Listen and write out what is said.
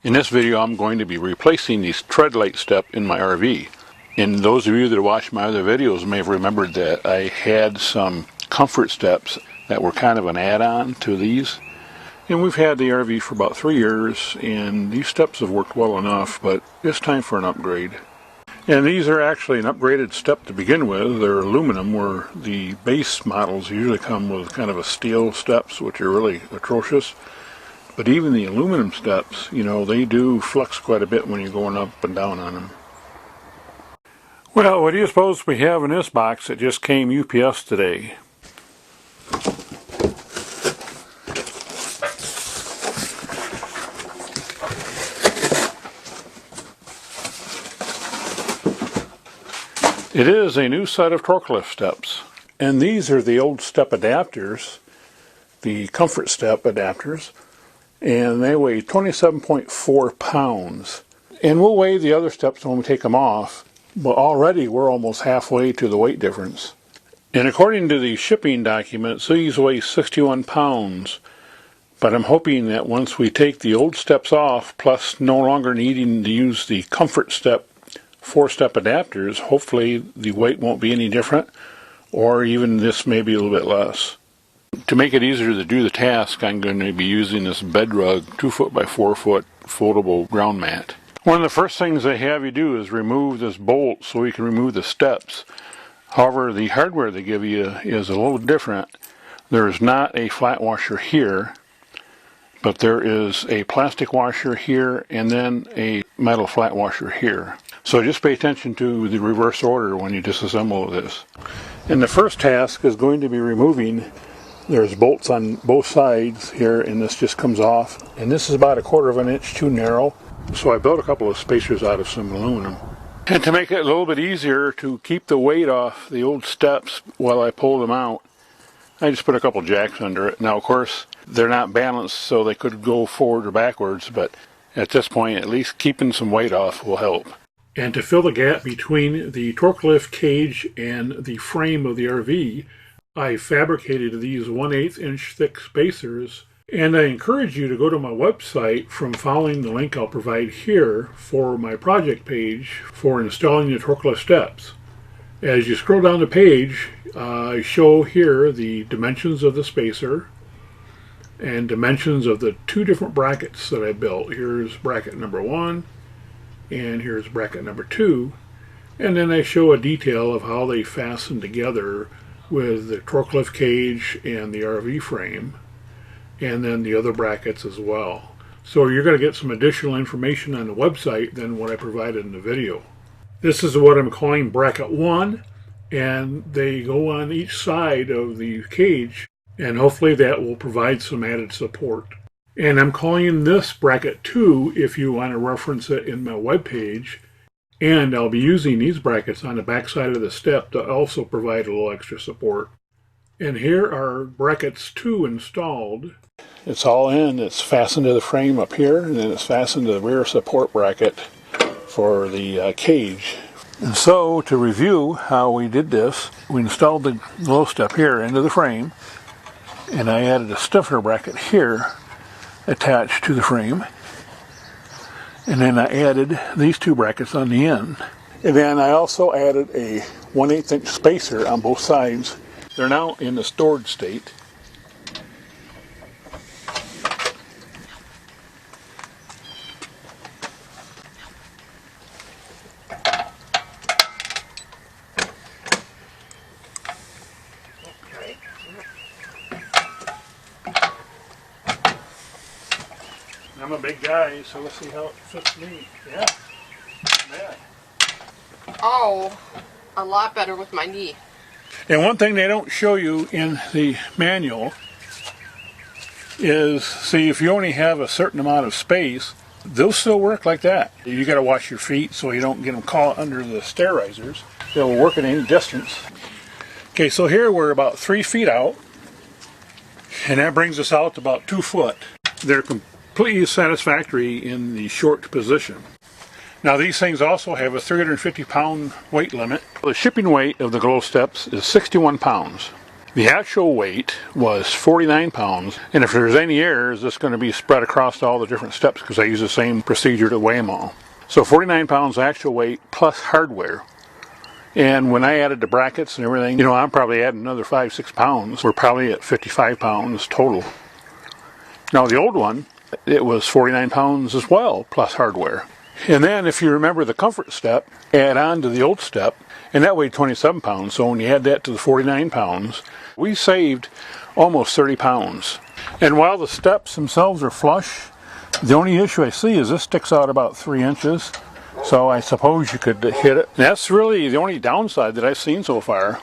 In this video I'm going to be replacing the tread light step in my RV. And those of you that watched my other videos may have remembered that I had some comfort steps that were kind of an add-on to these. And we've had the RV for about 3 years and these steps have worked well enough, but it's time for an upgrade. And these are actually an upgraded step to begin with. They're aluminum, where the base models usually come with kind of a steel steps, which are really atrocious. But even the aluminum steps, you know, they do flex quite a bit when you're going up and down on them. Well, what do you suppose we have in this box that just came UPS today? It is a new set of Torklift steps. And these are the old step adapters, the comfort step adapters. And they weigh 27.4 pounds. And we'll weigh the other steps when we take them off, but already we're almost halfway to the weight difference. And according to the shipping documents, these weigh 61 pounds. But I'm hoping that once we take the old steps off, plus no longer needing to use the comfort step 4-step adapters, hopefully the weight won't be any different, or even this may be a little bit less. To make it easier to do the task, I'm going to be using this bed rug 2-foot by 4-foot foldable ground mat. One of the first things they have you do is remove this bolt so we can remove the steps. However, the hardware they give you is a little different. There is not a flat washer here, but there is a plastic washer here and then a metal flat washer here. So just pay attention to the reverse order when you disassemble this. And the first task is going to be removing. There's bolts on both sides here, and this just comes off. And this is about 1/4 of an inch too narrow, so I built a couple of spacers out of some aluminum. And to make it a little bit easier to keep the weight off the old steps while I pull them out, I just put a couple jacks under it. Now, of course, they're not balanced, so they could go forward or backwards, but at this point, at least keeping some weight off will help. And to fill the gap between the Torklift cage and the frame of the RV, I fabricated these 1/8 inch thick spacers, and I encourage you to go to my website from following the link I'll provide here for my project page for installing the Torklift steps. As you scroll down the page, I show here the dimensions of the spacer and dimensions of the 2 different brackets that I built. Here's bracket number 1 and here's bracket number 2, and then I show a detail of how they fasten together with the Torklift cage and the RV frame, and then the other brackets as well. So you're going to get some additional information on the website than what I provided in the video. This is what I'm calling bracket 1, and they go on each side of the cage, and hopefully that will provide some added support. And I'm calling this bracket 2 if you want to reference it in my webpage. And I'll be using these brackets on the back side of the step to also provide a little extra support. And here are brackets 2 installed. It's all in. It's fastened to the frame up here, and then it's fastened to the rear support bracket for the cage. And so, to review how we did this, we installed the glow step here into the frame, and I added a stiffener bracket here attached to the frame. And then I added these 2 brackets on the end. And then I also added a 1/8 inch spacer on both sides. They're now in the stored state. I'm a big guy, so let's see how it fits me. Yeah. Yeah. Oh, a lot better with my knee. And one thing they don't show you in the manual is, see, if you only have a certain amount of space, they'll still work like that. You got to wash your feet so you don't get them caught under the stair risers. They'll work at any distance. Okay, so here we're about 3 feet out, and that brings us out to about 2 foot. They're completely satisfactory in the short position. Now these things also have a 350-pound weight limit. The shipping weight of the glow steps is 61 pounds. The actual weight was 49 pounds, and if there's any errors, it's going to be spread across all the different steps because I use the same procedure to weigh them all. So 49 pounds actual weight plus hardware. And when I added the brackets and everything, you know, I'm probably adding another 5-6 pounds. We're probably at 55 pounds total. Now the old one, it was 49 pounds as well, plus hardware. And then if you remember the comfort step, add on to the old step, and that weighed 27 pounds. So when you add that to the 49 pounds, we saved almost 30 pounds. And while the steps themselves are flush, the only issue I see is this sticks out about 3 inches. So I suppose you could hit it. That's really the only downside that I've seen so far.